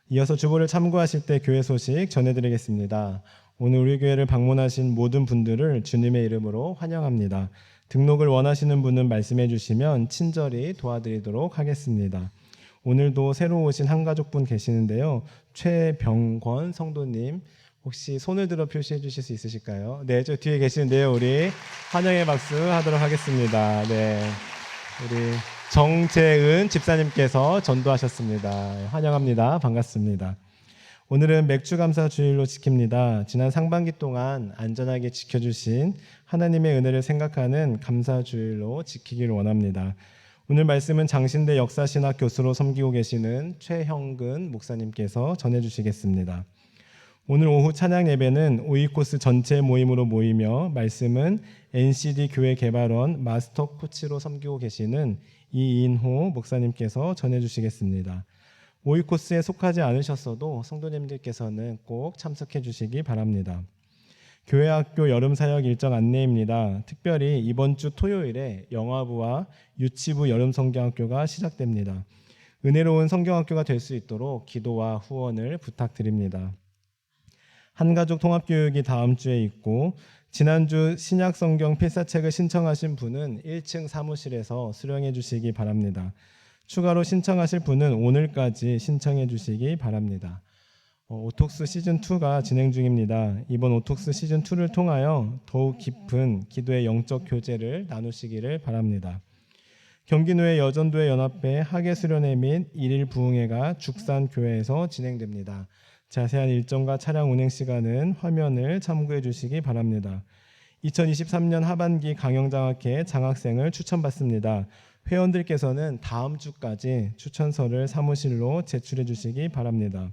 이어서 주보를 참고하실 때 교회 소식 전해드리겠습니다. 오늘 우리 교회를 방문하신 모든 분들을 주님의 이름으로 환영합니다. 등록을 원하시는 분은 말씀해 주시면 친절히 도와드리도록 하겠습니다. 오늘도 새로 오신 한 가족분 계시는데요. 최병권 성도님, 혹시 손을 들어 표시해 주실 수 있으실까요? 네, 저 뒤에 계시는데요. 우리 환영의 박수 하도록 하겠습니다. 네, 우리 정재은 집사님께서 전도하셨습니다. 환영합니다. 반갑습니다. 오늘은 맥주 감사 주일로 지킵니다. 지난 상반기 동안 안전하게 지켜주신 하나님의 은혜를 생각하는 감사 주일로 지키기를 원합니다. 오늘 말씀은 장신대 역사신학 교수로 섬기고 계시는 최형근 목사님께서 전해주시겠습니다. 오늘 오후 찬양 예배는 오이코스 전체 모임으로 모이며 말씀은 NCD 교회 개발원 마스터 코치로 섬기고 계시는 이인호 목사님께서 전해주시겠습니다. 오이코스에 속하지 않으셨어도 성도님들께서는 꼭 참석해 주시기 바랍니다. 교회학교 여름사역 일정 안내입니다. 특별히 이번 주 토요일에 영화부와 유치부 여름성경학교가 시작됩니다. 은혜로운 성경학교가 될 수 있도록 기도와 후원을 부탁드립니다. 한가족 통합교육이 다음 주에 있고 지난주 신약성경 필사책을 신청하신 분은 1층 사무실에서 수령해 주시기 바랍니다. 추가로 신청하실 분은 오늘까지 신청해 주시기 바랍니다. 오톡스 시즌2가 진행 중입니다. 이번 오톡스 시즌2를 통하여 더욱 깊은 기도의 영적 교제를 나누시기를 바랍니다. 경기노예 여전도회 연합회 학예수련회 및 일일 부흥회가 죽산교회에서 진행됩니다. 자세한 일정과 차량 운행 시간은 화면을 참고해 주시기 바랍니다. 2023년 하반기 강영장학회 장학생을 추천받습니다. 회원들께서는 다음 주까지 추천서를 사무실로 제출해 주시기 바랍니다.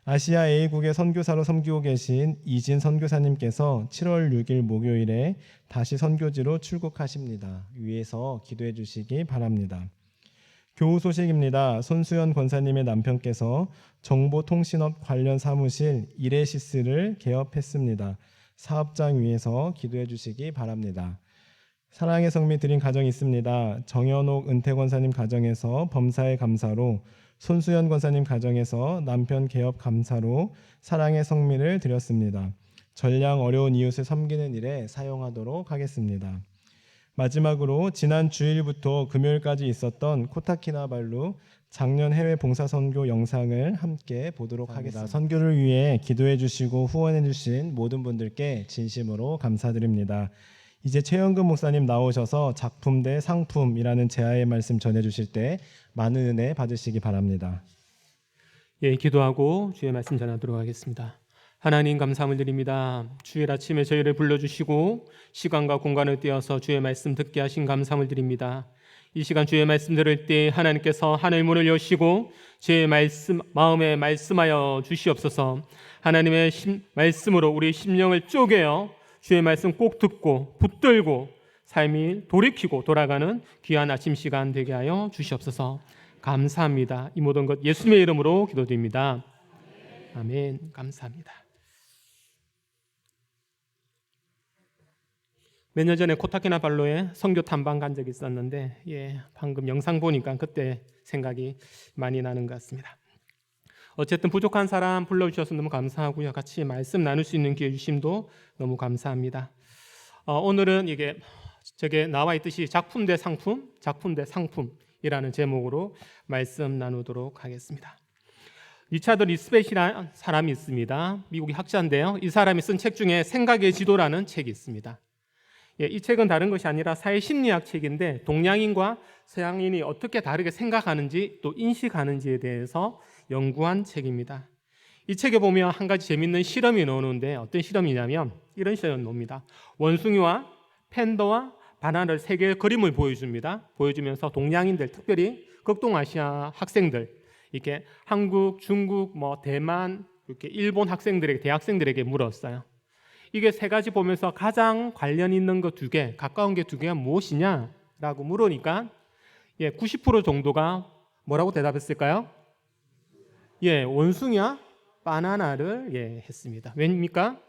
아시아 A국의 선교사로 섬기고 계신 이진 선교사님께서 7월 6일 목요일에 다시 선교지로 출국하십니다. 위에서 기도해 주시기 바랍니다. 교우 소식입니다. 손수연 권사님의 남편께서 정보통신업 관련 사무실 이레시스를 개업했습니다. 사업장 위에서 기도해 주시기 바랍니다. 사랑의 성미 드린 가정이 있습니다. 정현옥 은퇴 권사님 가정에서 범사의 감사로, 손수연 권사님 가정에서 남편 개업 감사로 사랑의 성미를 드렸습니다. 전량 어려운 이웃을 섬기는 일에 사용하도록 하겠습니다. 마지막으로 지난 주일부터 금요일까지 있었던 코타키나발루 작년 해외 봉사선교 영상을 함께 보도록 하겠습니다. 선교를 위해 기도해 주시고 후원해 주신 모든 분들께 진심으로 감사드립니다. 이제 최영근 목사님 나오셔서 작품 대 상품이라는 제아의 말씀 전해주실 때 많은 은혜 받으시기 바랍니다. 예, 기도하고 주의 말씀 전하도록 하겠습니다. 하나님 감사함을 드립니다. 주일 아침에 저희를 불러주시고 시간과 공간을 떼어서 주의 말씀 듣게 하신 감사함을 드립니다. 이 시간 주의 말씀 들을 때 하나님께서 하늘 문을 여시고 주의 말씀 마음에 말씀하여 주시옵소서. 하나님의 말씀으로 우리 심령을 쪼개어 주의 말씀 꼭 듣고 붙들고 삶이 돌이키고 돌아가는 귀한 아침 시간 되게 하여 주시옵소서. 감사합니다. 이 모든 것 예수님의 이름으로 기도드립니다. 아멘. 감사합니다. 몇 년 전에 코타키나발루에 선교 탐방 간 적이 있었는데 방금 영상 보니까 그때 생각이 많이 나는 것 같습니다. 어쨌든 부족한 사람 불러주셔서 너무 감사하고요. 같이 말씀 나눌 수 있는 기회 주심도 너무 감사합니다. 오늘은 저게 나와 있듯이 작품 대 상품, 작품 대 상품이라는 제목으로 말씀 나누도록 하겠습니다. 리차드 리스벳이라는 사람이 있습니다. 미국의 학자인데요. 이 사람이 쓴 책 중에 생각의 지도라는 책이 있습니다. 이 책은 다른 것이 아니라 사회심리학 책인데 동양인과 서양인이 어떻게 다르게 생각하는지 또 인식하는지에 대해서 연구한 책입니다. 이 책에 보면 한 가지 재밌는 실험이 나오는데 어떤 실험이냐면 이런 실험을 놉니다. 원숭이와 팬더와 바나나를 세 개의 그림을 보여줍니다. 보여주면서 동양인들, 특별히 극동아시아 학생들, 이렇게 한국, 중국, 대만, 이렇게 일본 학생들에게, 대학생들에게 물었어요. 이게 세 가지 보면서 가장 관련 있는 거 두 개, 가까운 게 두 개가 무엇이냐라고 물으니까 90% 정도가 뭐라고 대답했을까요? 원숭이와 바나나를 했습니다. 왜입니까?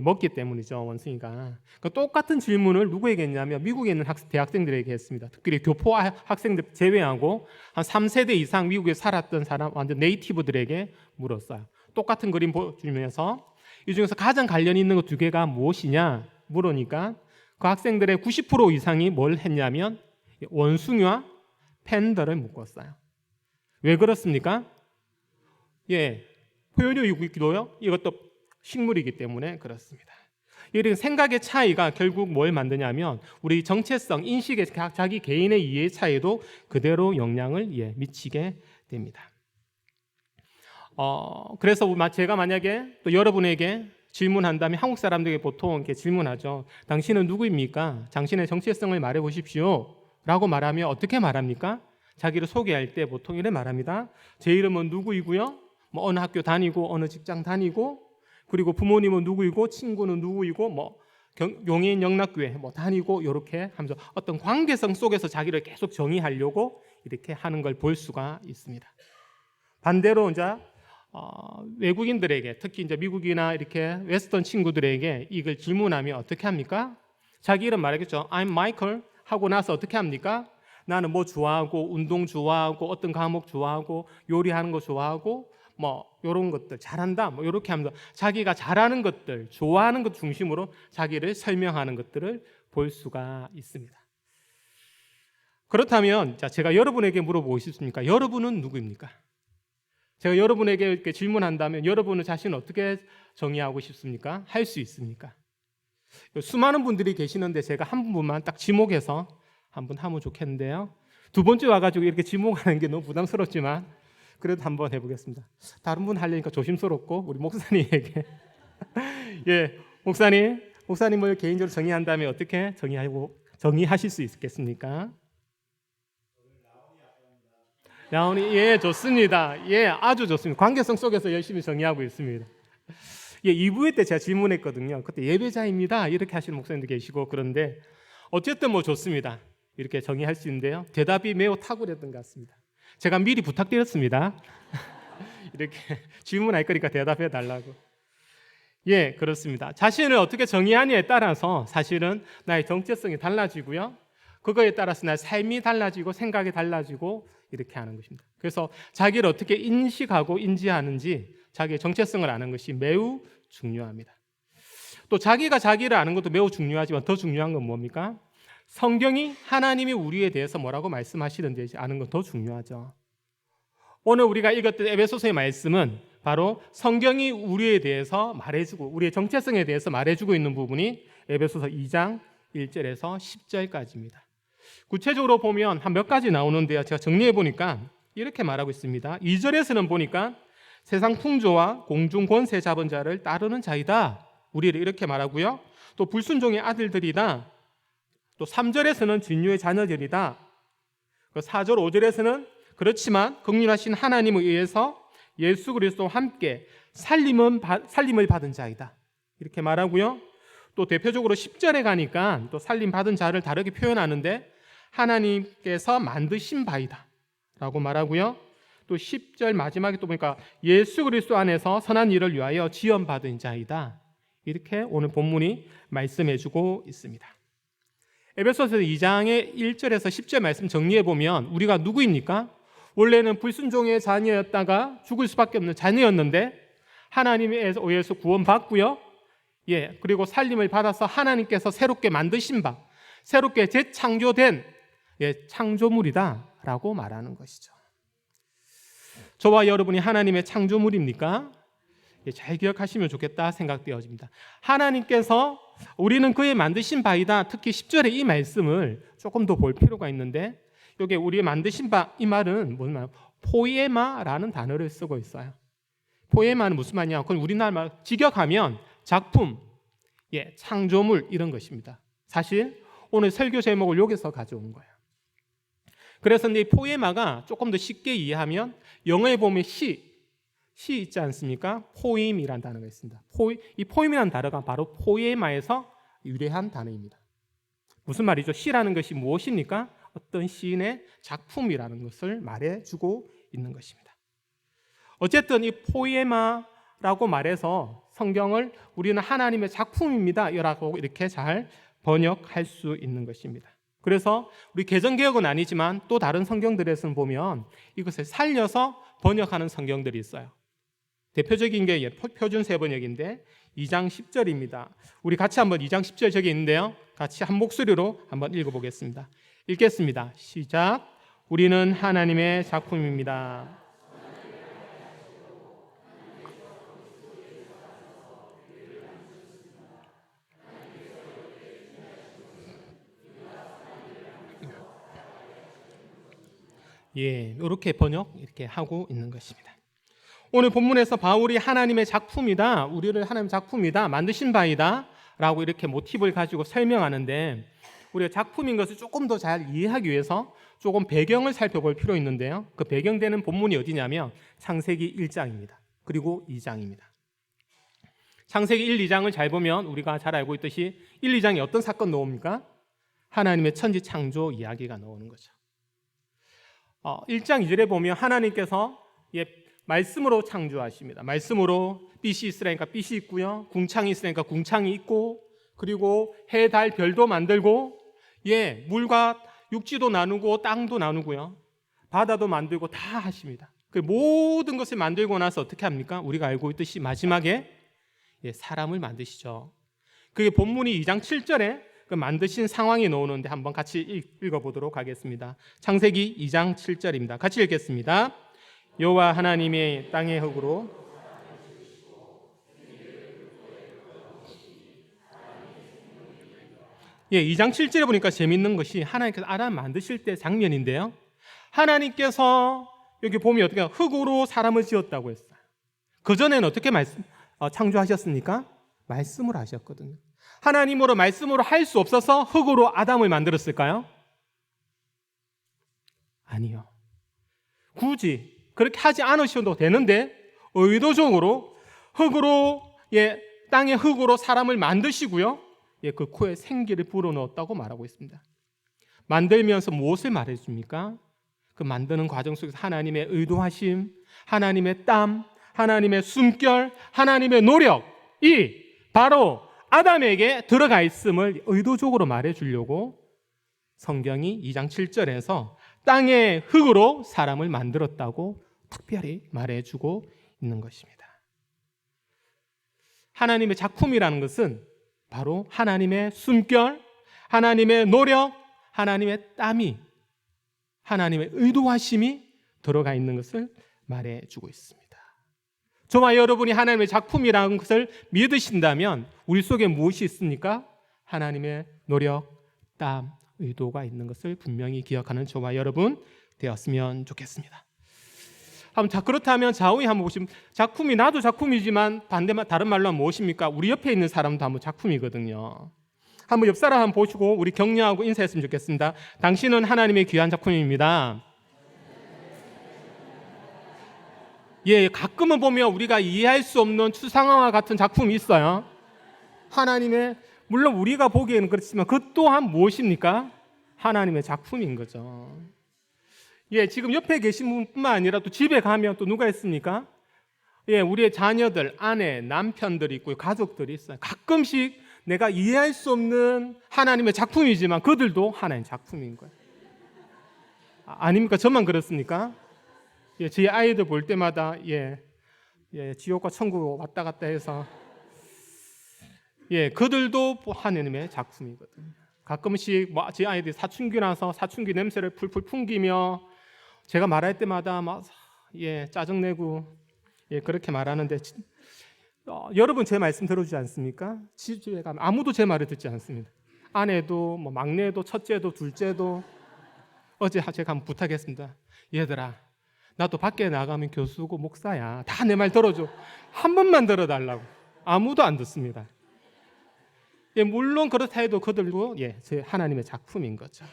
먹기 때문이죠. 원숭이가. 그러니까 똑같은 질문을 누구에게 했냐면 미국에 있는 대학생들에게 했습니다. 특히 교포 학생들 제외하고 한 3세대 이상 미국에 살았던 사람 완전 네이티브들에게 물었어요. 똑같은 그림 보여주면서 이 중에서 가장 관련 있는 것 두 개가 무엇이냐 물으니까 그 학생들의 90% 이상이 뭘 했냐면 원숭이와 팬더를 묶었어요. 왜 그렇습니까? 포유류이기도요. 이것도 식물이기 때문에 그렇습니다. 이런 생각의 차이가 결국 뭘 만드냐면 우리 정체성, 인식의 자기 개인의 이해의 차이도 그대로 영향을 미치게 됩니다. 그래서 제가 만약에 또 여러분에게 질문한다면 한국 사람들에게 보통 이렇게 질문하죠. 당신은 누구입니까? 당신의 정체성을 말해 보십시오. 라고 말하면 어떻게 말합니까? 자기를 소개할 때 보통 이렇게 말합니다. 제 이름은 누구이고요. 어느 학교 다니고 어느 직장 다니고 그리고 부모님은 누구이고 친구는 누구이고 용인 영락교회 다니고 이렇게 하면서 어떤 관계성 속에서 자기를 계속 정의하려고 이렇게 하는 걸 볼 수가 있습니다. 반대로 이제 외국인들에게 특히 이제 미국이나 이렇게 웨스턴 친구들에게 이걸 질문하면 어떻게 합니까? 자기 이름 말하겠죠. I'm Michael 하고 나서 어떻게 합니까? 나는 뭐 좋아하고 운동 좋아하고 어떤 과목 좋아하고 요리하는 거 좋아하고 이런 것들 잘한다 이렇게 하면서 자기가 잘하는 것들 좋아하는 것 중심으로 자기를 설명하는 것들을 볼 수가 있습니다. 그렇다면 제가 여러분에게 물어보고 싶습니까? 여러분은 누구입니까? 제가 여러분에게 이렇게 질문한다면 여러분은 자신을 어떻게 정의하고 싶습니까? 할 수 있습니까? 수많은 분들이 계시는데 제가 한 분만 딱 지목해서 한번 하면 좋겠는데요. 두 번째 와가지고 이렇게 지목하는 게 너무 부담스럽지만 그래도 한번 해보겠습니다. 다른 분 하려니까 조심스럽고 우리 목사님에게 목사님을 개인적으로 정의한다면 어떻게 정의하실 수 있겠습니까? 나온이 좋습니다. 아주 좋습니다. 관계성 속에서 열심히 정의하고 있습니다. 2부회 때 제가 질문했거든요. 그때 예배자입니다. 이렇게 하시는 목사님도 계시고 그런데 어쨌든 좋습니다. 이렇게 정의할 수 있는데요. 대답이 매우 탁월했던 것 같습니다. 제가 미리 부탁드렸습니다. 이렇게 질문할 거니까 대답해 달라고. 그렇습니다. 자신을 어떻게 정의하느냐에 따라서 사실은 나의 정체성이 달라지고요. 그거에 따라서 나의 삶이 달라지고 생각이 달라지고 이렇게 하는 것입니다. 그래서 자기를 어떻게 인식하고 인지하는지 자기의 정체성을 아는 것이 매우 중요합니다. 또 자기가 자기를 아는 것도 매우 중요하지만 더 중요한 건 뭡니까? 성경이 하나님이 우리에 대해서 뭐라고 말씀하시는지 아는 건 더 중요하죠. 오늘 우리가 읽었던 에베소서의 말씀은 바로 성경이 우리에 대해서 말해주고 우리의 정체성에 대해서 말해주고 있는 부분이 에베소서 2장 1절에서 10절까지입니다. 구체적으로 보면 한 몇 가지 나오는데요. 제가 정리해 보니까 이렇게 말하고 있습니다. 2절에서는 보니까 세상 풍조와 공중 권세 잡은 자를 따르는 자이다. 우리를 이렇게 말하고요. 또 불순종의 아들들이다. 또 3절에서는 진유의 자녀들이다. 4절, 5절에서는 그렇지만 긍휼하신 하나님에 의해서 예수 그리스도와 함께 살림을 받은 자이다. 이렇게 말하고요. 또 대표적으로 10절에 가니까 또 살림 받은 자를 다르게 표현하는데 하나님께서 만드신 바이다 라고 말하고요. 또 10절 마지막에 또 보니까 예수 그리스도 안에서 선한 일을 위하여 지원받은 자이다. 이렇게 오늘 본문이 말씀해주고 있습니다. 에베소서 2장의 1절에서 10절 말씀 정리해보면 우리가 누구입니까? 원래는 불순종의 자녀였다가 죽을 수밖에 없는 자녀였는데 하나님에 의해서 구원받고요. 그리고 살림을 받아서 하나님께서 새롭게 만드신 바, 새롭게 재창조된 창조물이다라고 말하는 것이죠. 저와 여러분이 하나님의 창조물입니까? 잘 기억하시면 좋겠다 생각되어집니다. 하나님께서 우리는 그의 만드신 바이다. 특히 10절의 이 말씀을 조금 더 볼 필요가 있는데 여기 우리의 만드신 바 이 말은 무슨 말? 포에마라는 단어를 쓰고 있어요. 포에마는 무슨 말이냐? 그건 우리나라 말 직역하면 작품, 창조물 이런 것입니다. 사실 오늘 설교 제목을 여기서 가져온 거예요. 그래서 이 포에마가 조금 더 쉽게 이해하면 영어에 보면 시 있지 않습니까? 포임이라는 단어가 있습니다. 이 포임이라는 단어가 바로 포에마에서 유래한 단어입니다. 무슨 말이죠? 시라는 것이 무엇입니까? 어떤 시인의 작품이라는 것을 말해주고 있는 것입니다. 어쨌든 이 포에마 라고 말해서 성경을 우리는 하나님의 작품입니다 라고 이렇게 잘 번역할 수 있는 것입니다. 그래서 우리 개정개혁은 아니지만 또 다른 성경들에서는 보면 이것을 살려서 번역하는 성경들이 있어요. 대표적인 게 표준 세번역인데 2장 10절입니다. 우리 같이 한번 2장 10절 저기 있는데요. 같이 한 목소리로 한번 읽어보겠습니다. 읽겠습니다. 시작. 우리는 하나님의 작품입니다. 예, 이렇게 번역 이렇게 하고 있는 것입니다. 오늘 본문에서 바울이 하나님의 작품이다, 우리를 하나님의 작품이다, 만드신 바이다 라고 이렇게 모티브를 가지고 설명하는데, 우리가 작품인 것을 조금 더 잘 이해하기 위해서 조금 배경을 살펴볼 필요 있는데요. 그 배경되는 본문이 어디냐면 창세기 1장입니다. 그리고 2장입니다. 창세기 1, 2장을 잘 보면 우리가 잘 알고 있듯이 1, 2장에 어떤 사건 나옵니까? 하나님의 천지 창조 이야기가 나오는 거죠. 1장 2절에 보면 하나님께서 말씀으로 창조하십니다. 말씀으로 빛이 있으라니까 빛이 있고요, 궁창이 있으라니까 궁창이 있고, 그리고 해, 달, 별도 만들고, 물과 육지도 나누고 땅도 나누고요, 바다도 만들고 다 하십니다. 그 모든 것을 만들고 나서 어떻게 합니까? 우리가 알고 있듯이 마지막에 사람을 만드시죠. 그게 본문이 2장 7절에 그 만드신 상황이 나오는데 한번 같이 읽어보도록 하겠습니다. 창세기 2장 7절입니다. 같이 읽겠습니다. 여호와 하나님의 땅의 흙으로 예, 2장 7절에 보니까 재밌는 것이 하나님께서 아담 만드실 때 장면인데요. 하나님께서 여기 보면 어떻게 흙으로 사람을 지었다고 했어요. 그전에는 어떻게 창조하셨습니까? 말씀으로 하셨거든요. 하나님으로 말씀으로 할 수 없어서 흙으로 아담을 만들었을까요? 아니요. 굳이 그렇게 하지 않으셔도 되는데 의도적으로 흙으로 땅의 흙으로 사람을 만드시고요, 그 코에 생기를 불어넣었다고 말하고 있습니다. 만들면서 무엇을 말해줍니까? 그 만드는 과정 속에서 하나님의 의도하심, 하나님의 땀, 하나님의 숨결, 하나님의 노력이 바로 아담에게 들어가 있음을 의도적으로 말해주려고 성경이 2장 7절에서 땅의 흙으로 사람을 만들었다고 특별히 말해주고 있는 것입니다. 하나님의 작품이라는 것은 바로 하나님의 숨결, 하나님의 노력, 하나님의 땀이, 하나님의 의도하심이 들어가 있는 것을 말해주고 있습니다. 저와 여러분이 하나님의 작품이라는 것을 믿으신다면 우리 속에 무엇이 있습니까? 하나님의 노력, 땀, 의도가 있는 것을 분명히 기억하는 저와 여러분 되었으면 좋겠습니다. 자, 그렇다면 좌우에 한번 보시면 작품이 나도 작품이지만 다른 말로 하면 무엇입니까? 우리 옆에 있는 사람도 한번 작품이거든요. 한번 옆 사람 한번 보시고 우리 격려하고 인사했으면 좋겠습니다. 당신은 하나님의 귀한 작품입니다. 가끔은 보면 우리가 이해할 수 없는 추상화와 같은 작품이 있어요. 하나님의, 물론 우리가 보기에는 그렇지만 그 또한 무엇입니까? 하나님의 작품인 거죠. 지금 옆에 계신 분뿐만 아니라 또 집에 가면 또 누가 있습니까? 우리의 자녀들, 아내, 남편들이 있고 가족들이 있어요. 가끔씩 내가 이해할 수 없는 하나님의 작품이지만 그들도 하나님의 작품인 거예요. 아닙니까? 저만 그렇습니까? 제 아이들 볼 때마다 지옥과 천국 왔다 갔다 해서 그들도 하나님의 작품이거든요. 가끔씩 제 아이들이 사춘기 나서 사춘기 냄새를 풀풀 풍기며 제가 말할 때마다 막 짜증내고 그렇게 말하는데 여러분 제 말씀 들어주지 않습니까? 집에 가면 아무도 제 말을 듣지 않습니다. 아내도 막내도 첫째도 둘째도. 어제 제가 한번 부탁했습니다. 얘들아, 나도 밖에 나가면 교수고 목사야. 다 내 말 들어줘. 한 번만 들어달라고. 아무도 안 듣습니다. 물론 그렇다 해도 그들도 제 하나님의 작품인 거죠.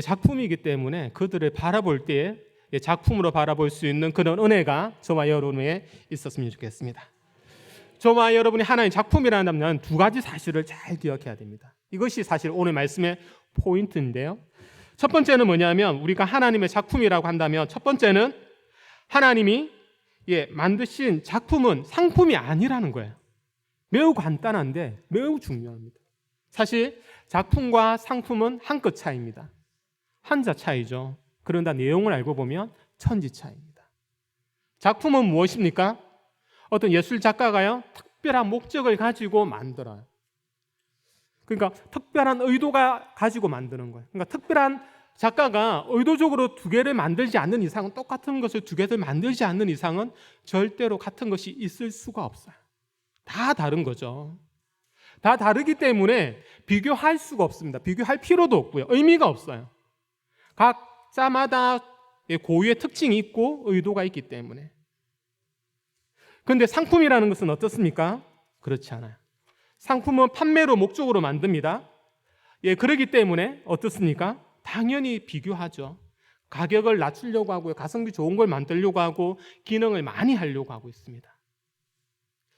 작품이기 때문에 그들을 바라볼 때에 작품으로 바라볼 수 있는 그런 은혜가 저와 여러분에게 있었으면 좋겠습니다. 저와 여러분이 하나님의 작품이라면 두 가지 사실을 잘 기억해야 됩니다. 이것이 사실 오늘 말씀의 포인트인데요. 첫 번째는 뭐냐면 우리가 하나님의 작품이라고 한다면 첫 번째는 하나님이 만드신 작품은 상품이 아니라는 거예요. 매우 간단한데 매우 중요합니다. 사실 작품과 상품은 한 끗 차이입니다. 한자 차이죠. 그런다 내용을 알고 보면 천지 차이입니다. 작품은 무엇입니까? 어떤 예술 작가가요, 특별한 목적을 가지고 만들어요. 그러니까 특별한 의도가 가지고 만드는 거예요. 그러니까 특별한 작가가 의도적으로 두 개를 만들지 않는 이상은, 똑같은 것을 두 개를 만들지 않는 이상은 절대로 같은 것이 있을 수가 없어요. 다 다른 거죠. 다 다르기 때문에 비교할 수가 없습니다. 비교할 필요도 없고요. 의미가 없어요. 각자마다 고유의 특징이 있고 의도가 있기 때문에. 그런데 상품이라는 것은 어떻습니까? 그렇지 않아요. 상품은 판매로 목적으로 만듭니다. 그렇기 때문에 어떻습니까? 당연히 비교하죠. 가격을 낮추려고 하고요. 가성비 좋은 걸 만들려고 하고 기능을 많이 하려고 하고 있습니다.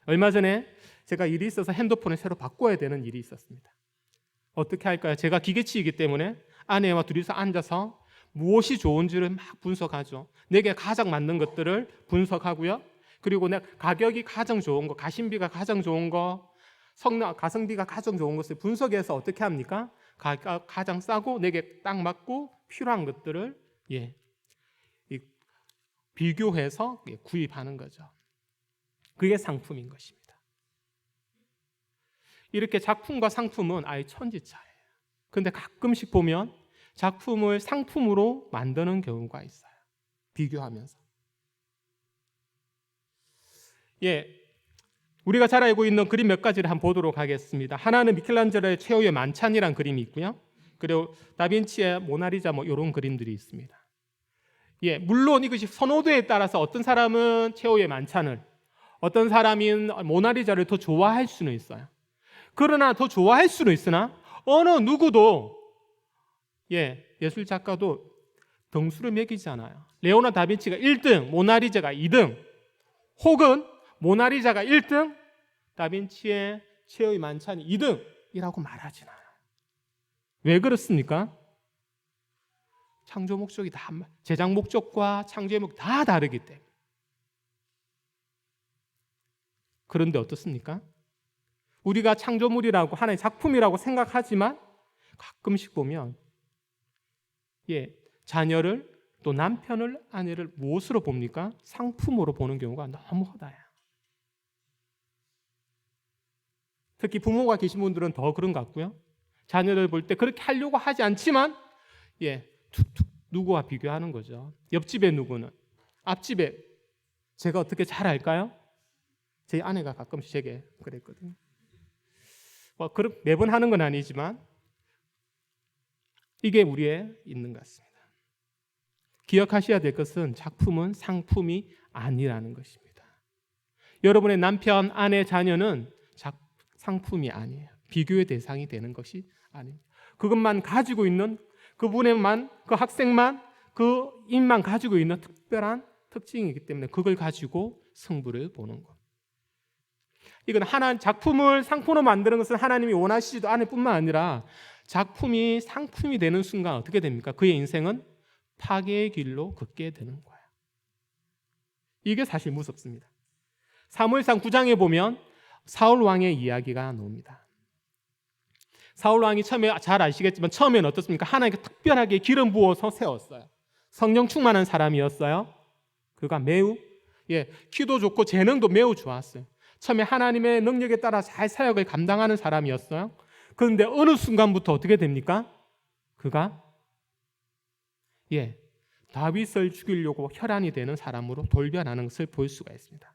얼마 전에 제가 일이 있어서 핸드폰을 새로 바꿔야 되는 일이 있었습니다. 어떻게 할까요? 제가 기계치이기 때문에 아내와 둘이서 앉아서 무엇이 좋은지를 막 분석하죠. 내게 가장 맞는 것들을 분석하고요. 그리고 내가 가격이 가장 좋은 거, 가심비가 가장 좋은 거, 가성비가 가장 좋은 것을 분석해서 어떻게 합니까? 가장 싸고 내게 딱 맞고 필요한 것들을 비교해서 구입하는 거죠. 그게 상품인 것입니다. 이렇게 작품과 상품은 아예 천지차예요. 그런데 가끔씩 보면 작품을 상품으로 만드는 경우가 있어요. 비교하면서. 우리가 잘 알고 있는 그림 몇 가지를 한번 보도록 하겠습니다. 하나는 미켈란젤로의 최후의 만찬이라는 그림이 있고요. 그리고 다빈치의 모나리자 이런 그림들이 있습니다. 물론 이것이 선호도에 따라서 어떤 사람은 최후의 만찬을, 어떤 사람인 모나리자를 더 좋아할 수는 있어요. 그러나 더 좋아할 수는 있으나 어느 누구도 예술 작가도 등수를 매기지 않아요. 레오나르도 다빈치가 1등, 모나리자가 2등, 혹은 모나리자가 1등, 다빈치의 최후의 만찬이 2등이라고 말하진 않아요. 왜 그렇습니까? 창조 목적이 다, 제작 목적과 창조의 목적 다 다르기 때문에. 그런데 어떻습니까? 우리가 창조물이라고 하나의 작품이라고 생각하지만 가끔씩 보면 자녀를, 또 남편을, 아내를 무엇으로 봅니까? 상품으로 보는 경우가 너무 허다해요. 특히 부모가 계신 분들은 더 그런 것 같고요. 자녀를 볼 때 그렇게 하려고 하지 않지만 툭툭 누구와 비교하는 거죠. 옆집에 누구는, 앞집에, 제가 어떻게 잘 알까요? 제 아내가 가끔씩 제게 그랬거든요. 매번 하는 건 아니지만 이게 우리에 있는 것 같습니다. 기억하셔야 될 것은 작품은 상품이 아니라는 것입니다. 여러분의 남편, 아내, 자녀는 상품이 아니에요. 비교의 대상이 되는 것이 아닙니다. 그것만 가지고 있는, 그분의만, 그 학생만, 그 인만 가지고 있는 특별한 특징이기 때문에 그걸 가지고 승부를 보는 것. 이건 작품을 상품으로 만드는 것은 하나님이 원하시지도 않을 뿐만 아니라 작품이 상품이 되는 순간 어떻게 됩니까? 그의 인생은 파괴의 길로 걷게 되는 거예요. 이게 사실 무섭습니다. 사무엘상 9장에 보면 사울 왕의 이야기가 나옵니다. 사울 왕이 처음에, 잘 아시겠지만 처음에는 어떻습니까? 하나님께 특별하게 기름 부어서 세웠어요. 성령 충만한 사람이었어요. 그가 매우 키도 좋고 재능도 매우 좋았어요. 처음에 하나님의 능력에 따라 잘 사역을 감당하는 사람이었어요. 그런데 어느 순간부터 어떻게 됩니까? 그가 다윗을 죽이려고 혈안이 되는 사람으로 돌변하는 것을 볼 수가 있습니다.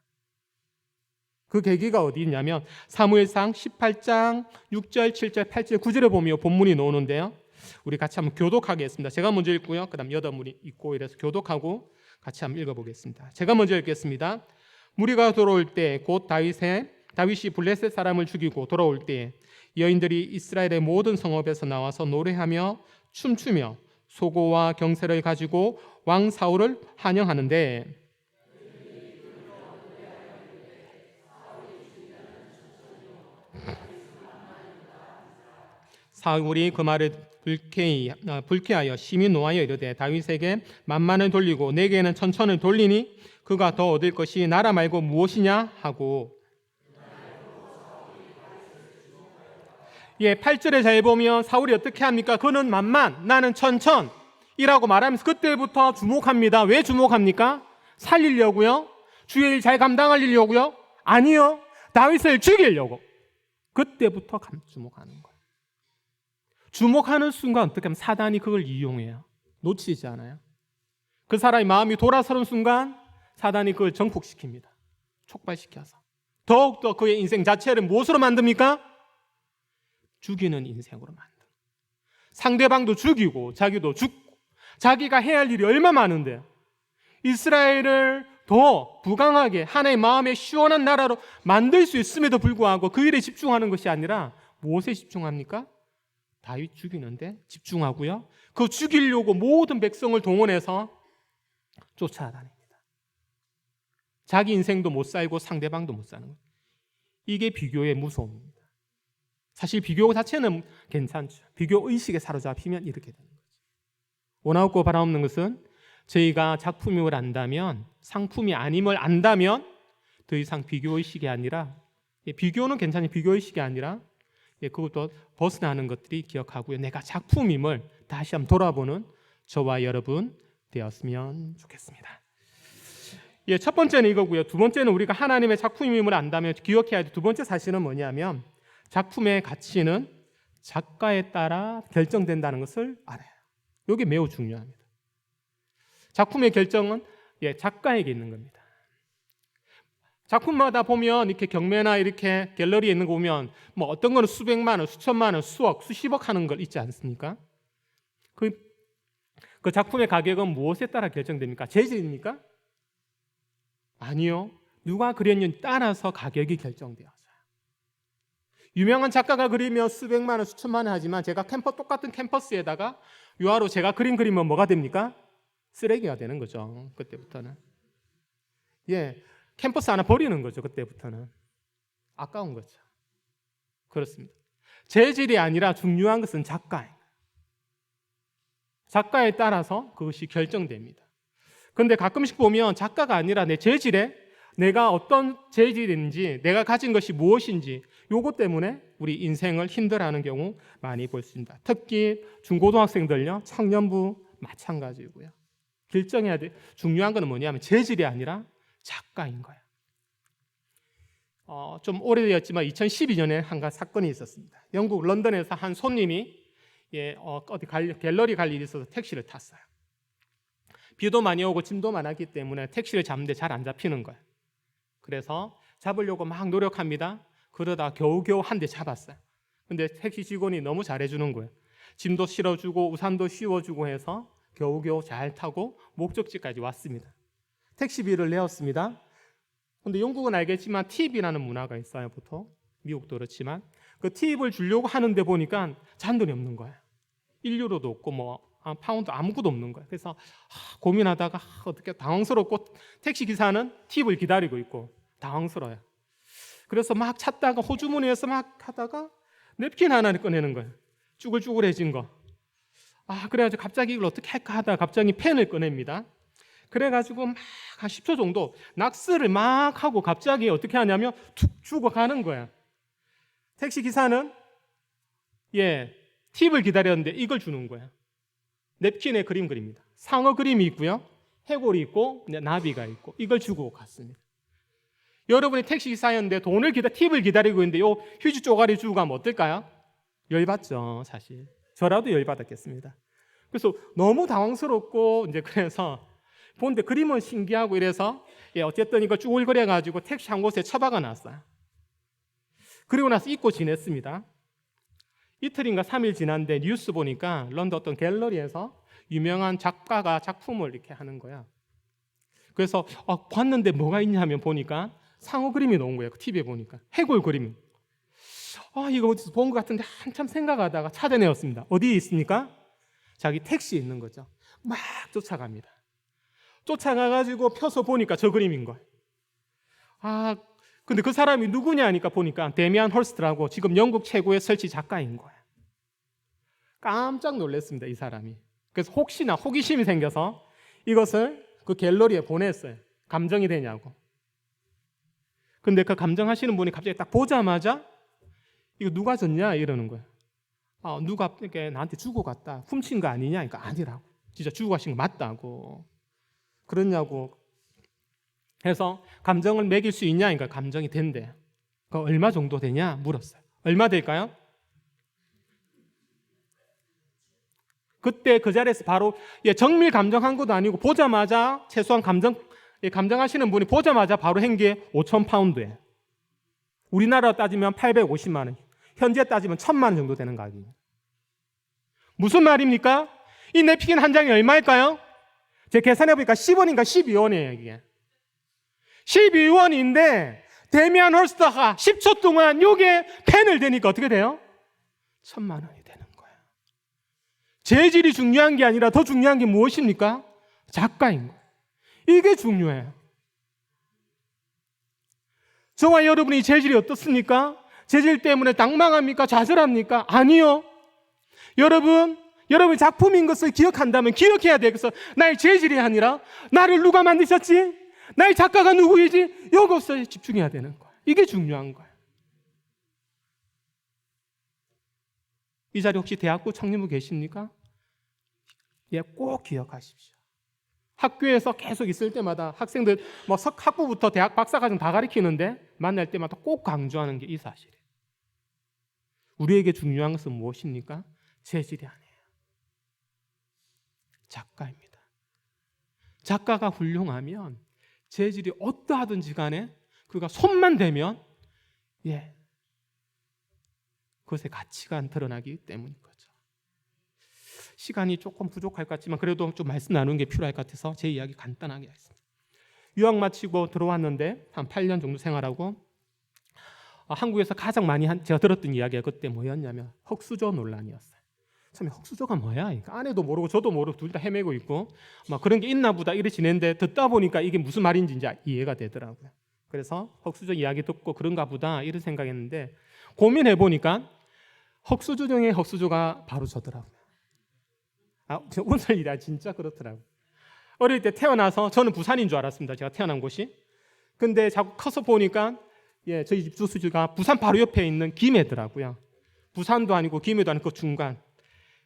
그 계기가 어디 있냐면 사무엘상 18장 6절, 7절, 8절, 9절에 보면 본문이 나오는데요. 우리 같이 한번 교독하겠습니다. 제가 먼저 읽고요. 그 다음 여덟분이 읽고 이래서 교독하고 같이 한번 읽어보겠습니다. 제가 먼저 읽겠습니다. 무리가 돌아올 때 곧 다윗이 블레셋 사람을 죽이고 돌아올 때 여인들이 이스라엘의 모든 성읍에서 나와서 노래하며 춤추며 소고와 경세를 가지고 왕 사울을 환영하는데 사울이 그 말을 불쾌하여 심히 노하여 이르되 다윗에게 만만을 돌리고 내게는 천천을 돌리니 그가 더 얻을 것이 나라 말고 무엇이냐 하고 8절에 잘 보면 사울이 어떻게 합니까? 그는 만만, 나는 천천이라고 말하면서 그때부터 주목합니다. 왜 주목합니까? 살리려고요? 주의 일 잘 감당하려고요? 아니요. 다윗을 죽이려고. 그때부터 주목하는 거예요. 주목하는 순간 어떻게 하면 사단이 그걸 이용해요. 놓치지 않아요. 그 사람의 마음이 돌아서는 순간 사단이 그걸 정폭시킵니다. 촉발시켜서. 더욱더 그의 인생 자체를 무엇으로 만듭니까? 죽이는 인생으로 만든. 상대방도 죽이고 자기도 죽고 자기가 해야 할 일이 얼마 많은데 이스라엘을 더 부강하게 하나의 마음의 시원한 나라로 만들 수 있음에도 불구하고 그 일에 집중하는 것이 아니라 무엇에 집중합니까? 다윗 죽이는데 집중하고요. 그 죽이려고 모든 백성을 동원해서 쫓아다닙니다. 자기 인생도 못 살고 상대방도 못 사는 거예요. 이게 비교의 무서움입니다. 사실 비교 자체는 괜찮죠. 비교 의식에 사로잡히면 이렇게 되는 거죠. 원하고 바라옵는 것은 저희가 작품임을 안다면, 상품이 아님을 안다면 더 이상 비교 의식이 아니라, 비교는 괜찮아요. 비교 의식이 아니라 그것도 벗어나는 것들이 기억하고요. 내가 작품임을 다시 한번 돌아보는 저와 여러분 되었으면 좋겠습니다. 첫 번째는 이거고요. 두 번째는 우리가 하나님의 작품임을 안다면 기억해야 될 두 번째 사실은 뭐냐면 작품의 가치는 작가에 따라 결정된다는 것을 알아요. 이게 매우 중요합니다. 작품의 결정은 작가에게 있는 겁니다. 작품마다 보면 이렇게 경매나 이렇게 갤러리에 있는 거 보면 뭐 어떤 거는 수백만 원, 수천만 원, 수억, 수십억 하는 걸 있지 않습니까? 그 작품의 가격은 무엇에 따라 결정됩니까? 재질입니까? 아니요. 누가 그렸는지 따라서 가격이 결정되어져요. 유명한 작가가 그리면 수백만 원, 수천만 원 하지만 제가 똑같은 캠퍼스에다가 유화로 제가 그린 그림은 뭐가 됩니까? 쓰레기가 되는 거죠. 그때부터는. 캠퍼스 하나 버리는 거죠. 그때부터는. 아까운 거죠. 그렇습니다. 재질이 아니라 중요한 것은 작가예요. 작가에 따라서 그것이 결정됩니다. 그런데 가끔씩 보면 작가가 아니라 내 재질에 내가 어떤 재질인지 내가 가진 것이 무엇인지 요것 때문에 우리 인생을 힘들어하는 경우 많이 볼 수 있습니다. 특히 중고등학생들요, 청년부 마찬가지고요. 결정해야 돼. 중요한 건 뭐냐면 재질이 아니라 작가인 거예요. 좀 오래되었지만 2012년에 한 가지 사건이 있었습니다. 영국 런던에서 한 손님이 어디 갤러리 갈 일이 있어서 택시를 탔어요. 비도 많이 오고 짐도 많았기 때문에 택시를 잡는데 잘 안 잡히는 거예요. 그래서 잡으려고 막 노력합니다. 그러다 겨우겨우 한 대 잡았어요. 근데 택시 직원이 너무 잘해주는 거예요. 짐도 실어주고 우산도 씌워주고 해서 겨우겨우 잘 타고 목적지까지 왔습니다. 택시비를 내었습니다. 근데 영국은 알겠지만 팁이라는 문화가 있어요. 보통 미국도 그렇지만 그 팁을 주려고 하는데 보니까 잔돈이 없는 거예요. 1유로도 없고 뭐 파운드 아무것도 없는 거예요. 그래서 고민하다가 어떻게 당황스럽고 택시 기사는 팁을 기다리고 있고 당황스러워요. 그래서 막 찾다가 호주머니에서 막 하다가 냅킨 하나를 꺼내는 거예요. 쭈글쭈글해진 거. 그래가지고 갑자기 이걸 어떻게 할까 하다가 갑자기 펜을 꺼냅니다. 그래가지고 막 한 10초 정도 낙서를 막 하고 갑자기 어떻게 하냐면 툭 주고 가는 거야. 택시 기사는 팁을 기다렸는데 이걸 주는 거야. 냅킨에 그림 그립니다. 상어 그림이 있고요. 해골이 있고 나비가 있고 이걸 주고 갔습니다. 여러분이 택시 기사였는데 팁을 기다리고 있는데 요 휴지 쪼가리 주고 가면 어떨까요? 열받죠, 사실. 저라도 열받았겠습니다. 그래서 너무 당황스럽고 이제 그래서 보는데 그림은 신기하고 이래서 어쨌든 이거 쭈글거려 가지고 택시 한 곳에 처박아 놨어요. 그리고 나서 잊고 지냈습니다. 이틀인가 3일 지났는데 뉴스 보니까 런던 어떤 갤러리에서 유명한 작가가 작품을 이렇게 하는 거야. 그래서 봤는데 뭐가 있냐 하면 보니까 상어 그림이 나온 거예요. 그 TV에 보니까 해골 그림. 이거 어디서 본 것 같은데 한참 생각하다가 찾아내었습니다. 어디에 있습니까? 자기 택시에 있는 거죠. 막 쫓아갑니다. 쫓아가가지고 펴서 보니까 저 그림인 거예요. 근데 그 사람이 누구냐 하니까 보니까 데미안 헐스트라고 지금 영국 최고의 설치 작가인 거예요. 깜짝 놀랐습니다, 이 사람이. 그래서 혹시나 호기심이 생겨서 이것을 그 갤러리에 보냈어요. 감정이 되냐고. 근데 그 감정하시는 분이 갑자기 딱 보자마자 이거 누가 줬냐 이러는 거예요. 누가 이렇게 나한테 주고 갔다. 훔친 거 아니냐? 그러니까 아니라고. 진짜 주고 가신 거 맞다고. 그러냐고 해서 감정을 매길 수 있냐? 그러니까 감정이 된대. 그 얼마 정도 되냐? 물었어요. 얼마 될까요? 그때 그 자리에서 바로 정밀 감정한 것도 아니고 보자마자 최소한 감정하시는 분이 보자마자 바로 한 게 5,000파운드에 우리나라 따지면 850만 원, 현재 따지면 1,000만 원 정도 되는 가격이에요. 무슨 말입니까? 이 냅킨 한 장이 얼마일까요? 제가 계산해보니까 10원인가 12원이에요. 이게 12원인데 데미안 헐스터가 10초 동안 요게 펜을 대니까 어떻게 돼요? 1,000만 원이 되는 거예요. 재질이 중요한 게 아니라 더 중요한 게 무엇입니까? 작가인 거예요. 이게 중요해요. 저와 여러분이 재질이 어떻습니까? 재질 때문에 낭망합니까? 좌절합니까? 아니요. 여러분 작품인 것을 기억한다면 기억해야 되겠어. 나의 재질이 아니라 나를 누가 만드셨지? 나의 작가가 누구이지? 이것에 집중해야 되는 거예요. 이게 중요한 거예요. 이 자리 혹시 대학부 청년부 계십니까? 꼭 기억하십시오. 학교에서 계속 있을 때마다 학생들 학부부터 대학 박사과정 다 가르치는데 만날 때마다 꼭 강조하는 게 이 사실이에요. 우리에게 중요한 것은 무엇입니까? 재질이 아니에요. 작가입니다. 작가가 훌륭하면 재질이 어떠하든지 간에 그가 손만 대면 그것의 가치가 드러나기 때문인 거죠. 시간이 조금 부족할 것 같지만 그래도 좀 말씀 나누는 게 필요할 것 같아서 제 이야기 간단하게 하겠습니다. 유학 마치고 들어왔는데 한 8년 정도 생활하고 한국에서 가장 많이 제가 들었던 이야기가 그때 뭐였냐면 흑수저 논란이었어요. 처음에 흑수저가 뭐야? 그러니까 아내도 모르고 저도 모르고 둘 다 헤매고 있고 막 그런 게 있나 보다 이래 지냈는데 듣다 보니까 이게 무슨 말인지 이제 이해가 되더라고요. 그래서 흑수저 이야기 듣고 그런가 보다 이런 생각했는데 고민해 보니까 흑수저 중에 흑수저가 바로 저더라고요. 오늘 일이야 진짜 그렇더라고요. 어릴 때 태어나서 저는 부산인 줄 알았습니다. 제가 태어난 곳이. 근데 자꾸 커서 보니까 저희 집 주소지가 부산 바로 옆에 있는 김해더라고요. 부산도 아니고 김해도 아니고 그 중간.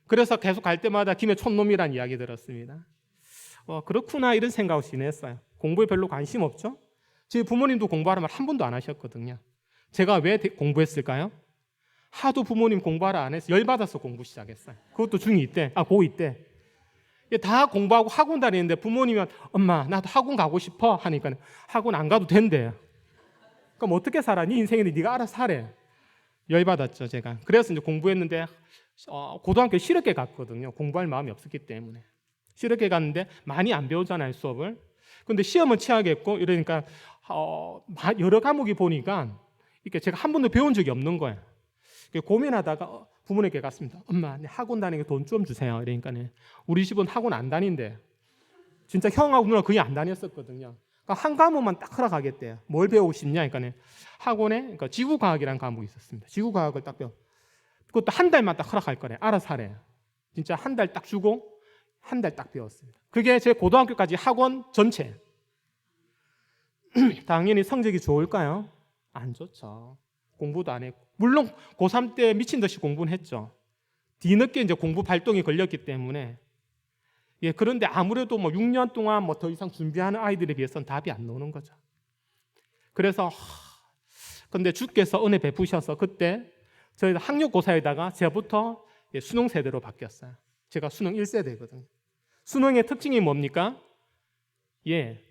그래서 계속 갈 때마다 김해 촌놈이라는 이야기 들었습니다. 그렇구나 이런 생각을 지냈어요. 공부에 별로 관심 없죠? 제 부모님도 공부하라 말 한 번도 안 하셨거든요. 제가 왜 공부했을까요? 하도 부모님 공부하라 안 해서 열받아서 공부 시작했어요. 그것도 중2 때, 고2 때. 다 공부하고 학원 다니는데 부모님이 엄마 나도 학원 가고 싶어 하니까 학원 안 가도 된대요. 그럼 어떻게 살아? 네 인생인데 네가 알아서 하래. 열받았죠 제가. 그래서 이제 공부했는데 고등학교 실업계 갔거든요. 공부할 마음이 없었기 때문에. 실업계 갔는데 많이 안 배우잖아요 수업을. 근데 시험은 치야겠고 이러니까 여러 과목이 보니까 이렇게 제가 한 번도 배운 적이 없는 거예요. 고민하다가 부모님께 갔습니다. 엄마 학원 다니게 돈 좀 주세요. 이러니까 우리 집은 학원 안 다닌대. 진짜 형하고 누나 거의 안 다녔었거든요. 그러니까 한 과목만 딱 허락하겠대요. 뭘 배우고 싶냐? 그러니까 학원에 그러니까 지구과학이라는 과목이 있었습니다. 지구과학을 딱 배워. 그것도 한 달만 딱 허락할 거래. 알아서 하래. 진짜 한 달 딱 주고 한 달 딱 배웠습니다. 그게 제 고등학교까지 학원 전체. 당연히 성적이 좋을까요? 안 좋죠. 공부도 안 했고. 물론 고3 때 미친 듯이 공부는 했죠. 뒤늦게 이제 공부 발동이 걸렸기 때문에. 그런데 아무래도 6년 동안 더 이상 준비하는 아이들에 비해서는 답이 안 나오는 거죠. 그래서 근데 주께서 은혜 베푸셔서 그때 저희 학력고사에다가 제부터 수능 세대로 바뀌었어요. 제가 수능 1세대거든요. 수능의 특징이 뭡니까?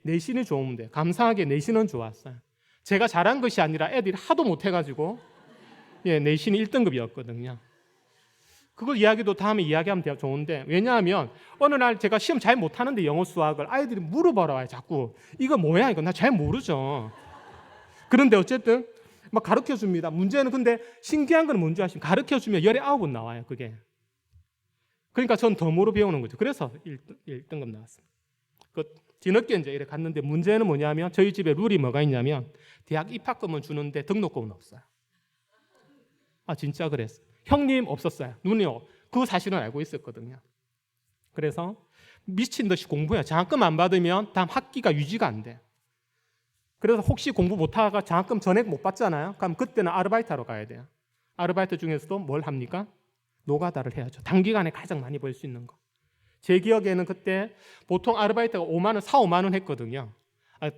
내신이 좋으면 돼요. 감사하게 내신은 좋았어요. 제가 잘한 것이 아니라 애들이 하도 못해가지고 내신이 1등급이었거든요. 그걸 이야기도 다음에 이야기하면 좋은데 왜냐하면 어느 날 제가 시험 잘 못하는데 영어 수학을 아이들이 물어보러 와요. 자꾸 이거 뭐야 이거 나 잘 모르죠. 그런데 어쨌든 막 가르쳐줍니다. 문제는 근데 신기한 건 뭔지 아시면 가르쳐주면 19은 나와요. 그게. 그러니까 전 덤으로 배우는 거죠. 그래서 1등급 나왔습니다. 뒤늦게 이제 이렇게 갔는데 문제는 뭐냐면 저희 집에 룰이 뭐가 있냐면 대학 입학금은 주는데 등록금은 없어요. 진짜 그랬어요. 형님 없었어요. 누님요. 그 사실은 알고 있었거든요. 그래서 미친 듯이 공부해요. 장학금 안 받으면 다음 학기가 유지가 안 돼. 그래서 혹시 공부 못하다가 장학금 전액 못 받잖아요. 그럼 그때는 아르바이트 하러 가야 돼요. 아르바이트 중에서도 뭘 합니까? 노가다를 해야죠. 단기간에 가장 많이 벌 수 있는 거. 제 기억에는 그때 보통 아르바이트가 5만 원, 4, 5만 원 했거든요.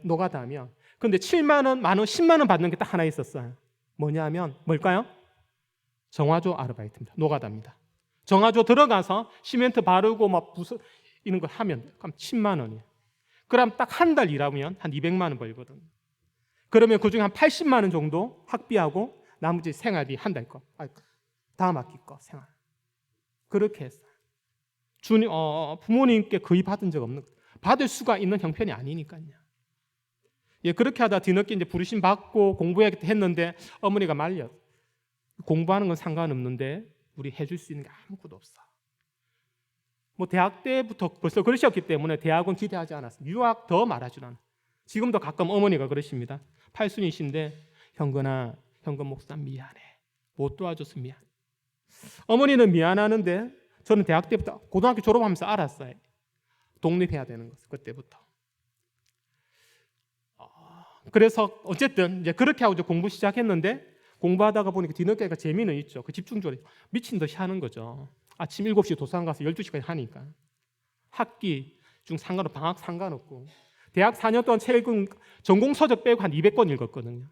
노가다 하면. 근데 7만 원, 만 원, 10만 원 받는 게 딱 하나 있었어요. 뭐냐면 뭘까요? 정화조 아르바이트입니다. 노가다입니다. 정화조 들어가서 시멘트 바르고 막 부서 이런 거 하면 그럼 10만 원이에요. 그럼 딱 한 달 일하면 한 200만 원 벌거든요. 그러면 그중에 한 80만 원 정도 학비하고 나머지 생활비 한 달 거, 다음 학기 거 생활. 그렇게 했어요. 부모님께 거의 받은 적 없는, 받을 수가 있는 형편이 아니니까요. 예, 그렇게 하다 뒤늦게 이제 부르심 받고 공부해야겠다 했는데 어머니가 말려. 공부하는 건 상관없는데 우리 해줄 수 있는 게 아무것도 없어. 뭐 대학 때부터 벌써 그러셨기 때문에 대학은 기대하지 않았어요. 유학 더 말하지도 않아요. 지금도 가끔 어머니가 그러십니다. 팔순이신데 현근아, 현근 목사 미안해. 못 도와줘서 미안. 어머니는 미안하는데 저는 대학 때부터 고등학교 졸업하면서 알았어요. 독립해야 되는 것을 그때부터. 그래서 어쨌든 이제 그렇게 하고 이제 공부 시작했는데 공부하다가 보니까 뒤늦게가 재미는 있죠. 그 집중력이 미친 듯이 하는 거죠. 아침 7시 도서관 가서 12시까지 하니까. 학기 중 상관없고 방학 상관없고 대학 4년 동안 책 읽은 전공 서적 빼고 한 200권 읽었거든요.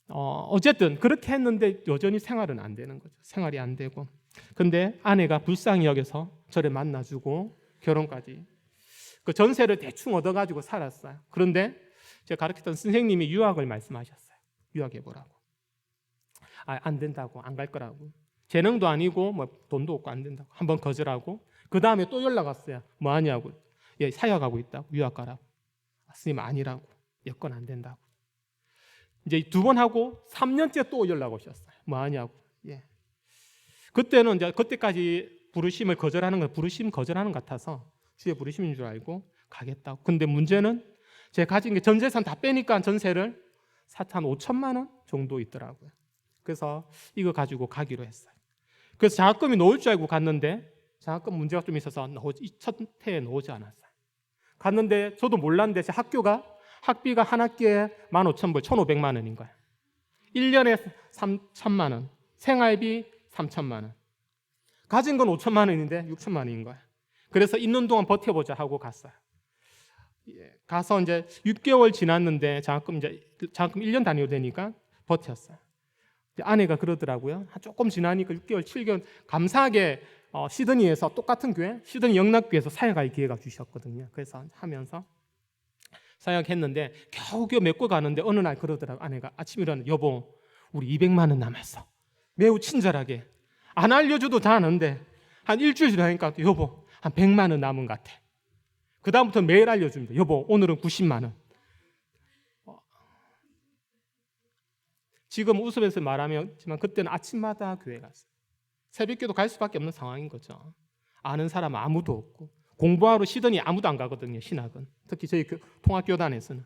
어쨌든 그렇게 했는데 여전히 생활은 안 되는 거죠. 생활이 안 되고. 근데 아내가 불쌍히 여겨서 저를 만나주고 결혼까지. 그 전세를 대충 얻어가지고 살았어요. 그런데 제가 가르쳤던 선생님이 유학을 말씀하셨어요. 유학해보라고. 안 된다고, 안 갈 거라고. 재능도 아니고 뭐 돈도 없고 안 된다고. 한번 거절하고 그 다음에 또 연락 왔어요. 뭐 하냐고. 예, 사역하고 있다고. 유학 가라고. 스님 아니라고. 여건 안 된다고. 이제 2번 하고 3년째 또 연락 오셨어요. 뭐 하냐고. 예. 그때는 이제 그때까지 부르심을 거절하는 건 부르심 거절하는 것 같아서 주의 부르심인 줄 알고 가겠다고. 근데 문제는 제가 가진 게 전 재산 다 빼니까 전세를 한 5천만 원 정도 있더라고요. 그래서 이거 가지고 가기로 했어요. 그래서 장학금이 나올 줄 알고 갔는데 장학금 문제가 좀 있어서 첫 해에 나오지 않았어요. 갔는데 저도 몰랐는데 제 학비가 한 학기에 15,000불, 1,500만 원인 거예요. 1년에 3천만 원, 생활비 3천만 원. 가진 건 5천만 원인데 6천만 원인 거예요. 그래서 있는 동안 버텨보자 하고 갔어요. 예, 가서 이제 6개월 지났는데 장학금 1년 단위로 되니까 버텼어요. 아내가 그러더라고요. 조금 지나니까 6개월, 7개월 감사하게 시드니에서 똑같은 교회, 시드니 영락교회에서 사역할 기회가 주셨거든요. 그래서 하면서 사역했는데 겨우겨우 메고 가는데 어느 날 그러더라고요. 아내가 아침에 일어나서 여보, 우리 200만 원 남았어. 매우 친절하게. 안 알려줘도 다 아는데 한 일주일 지나니까 여보, 한 100만 원 남은 것 같아. 그 다음부터 매일 알려줍니다. 여보, 오늘은 90만 원. 지금 웃으면서 말하면 그때는 아침마다 교회 갔어요. 새벽기도 갈 수밖에 없는 상황인 거죠. 아는 사람 아무도 없고 공부하러 시드니 아무도 안 가거든요. 신학은 특히 저희 통합교단에서는.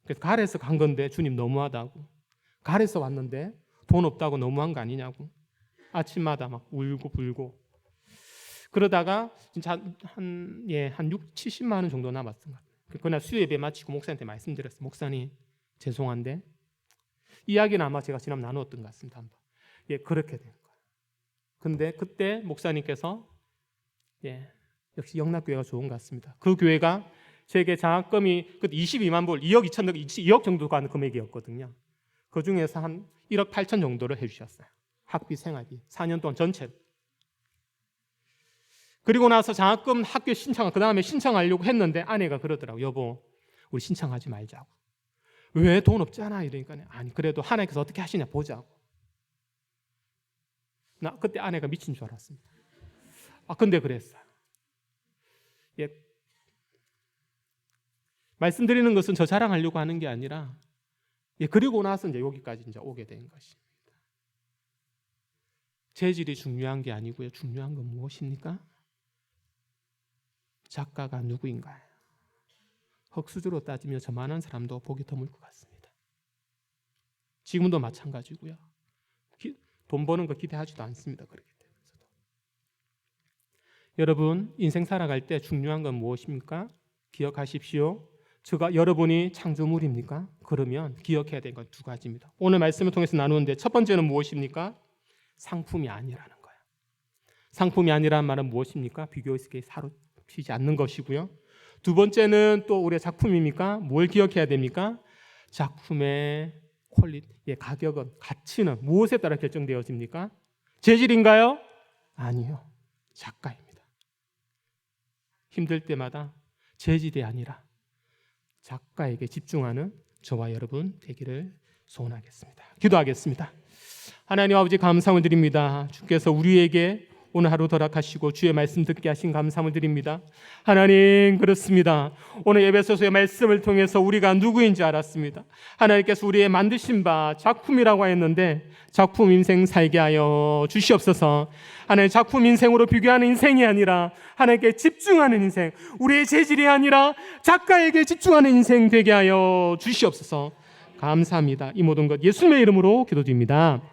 그래서 갈에서 간 건데 주님 너무하다고. 갈에서 왔는데 돈 없다고 너무한 거 아니냐고. 아침마다 막 울고 불고. 그러다가 진짜 한 6, 70만 원 정도 남았던 것 같아요. 그날 수요 예배 마치고 목사님한테 말씀드렸어요. 목사님 죄송한데 이야기는 아마 제가 지난번 나누었던 것 같습니다. 한번. 예, 그렇게 된 거예요. 근데 그때 목사님께서 역시 영락교회가 좋은 것 같습니다. 그 교회가 제게 장학금이 22만 불, 2억 2억 정도 가는 금액이었거든요. 그 중에서 한 1억 8천 정도를 해주셨어요. 학비, 생활비, 4년 동안 전체로. 그리고 나서 장학금 학교 그 다음에 신청하려고 했는데 아내가 그러더라고요. 여보, 우리 신청하지 말자고. 왜 돈 없잖아 이러니까 아니 그래도 하나님께서 어떻게 하시냐 보자고. 나 그때 아내가 미친 줄 알았습니다. 근데 그랬어요. 예. 말씀드리는 것은 저 자랑하려고 하는 게 아니라 그리고 나서 이제 여기까지 이제 오게 된 것입니다. 재질이 중요한 게 아니고요. 중요한 건 무엇입니까? 작가가 누구인가요? 흙수저로 따지면 저만한 사람도 보기 드물 것 같습니다. 지금도 마찬가지고요. 돈 버는 거 기대하지도 않습니다. 그렇기 때문에. 여러분 인생 살아갈 때 중요한 건 무엇입니까? 기억하십시오. 여러분이 창조물입니까? 그러면 기억해야 될 건 두 가지입니다. 오늘 말씀을 통해서 나누는데 첫 번째는 무엇입니까? 상품이 아니라는 거예요. 상품이 아니라는 말은 무엇입니까? 비교의식에 사로잡히지 않는 것이고요. 두 번째는 또 우리의 작품입니까? 뭘 기억해야 됩니까? 작품의 퀄리티, 가격은, 가치는 무엇에 따라 결정되어집니까? 재질인가요? 아니요. 작가입니다. 힘들 때마다 재질이 아니라 작가에게 집중하는 저와 여러분 되기를 소원하겠습니다. 기도하겠습니다. 하나님 아버지 감사함을 드립니다. 주께서 우리에게 오늘 하루 허락하시고 주의 말씀 듣게 하신 감사함을 드립니다. 하나님, 그렇습니다. 오늘 예배소서의 말씀을 통해서 우리가 누구인지 알았습니다. 하나님께서 우리의 만드신 바 작품이라고 했는데 작품 인생 살게 하여 주시옵소서. 하나님, 작품 인생으로 비교하는 인생이 아니라 하나님께 집중하는 인생, 우리의 재질이 아니라 작가에게 집중하는 인생 되게 하여 주시옵소서. 감사합니다. 이 모든 것 예수님의 이름으로 기도드립니다.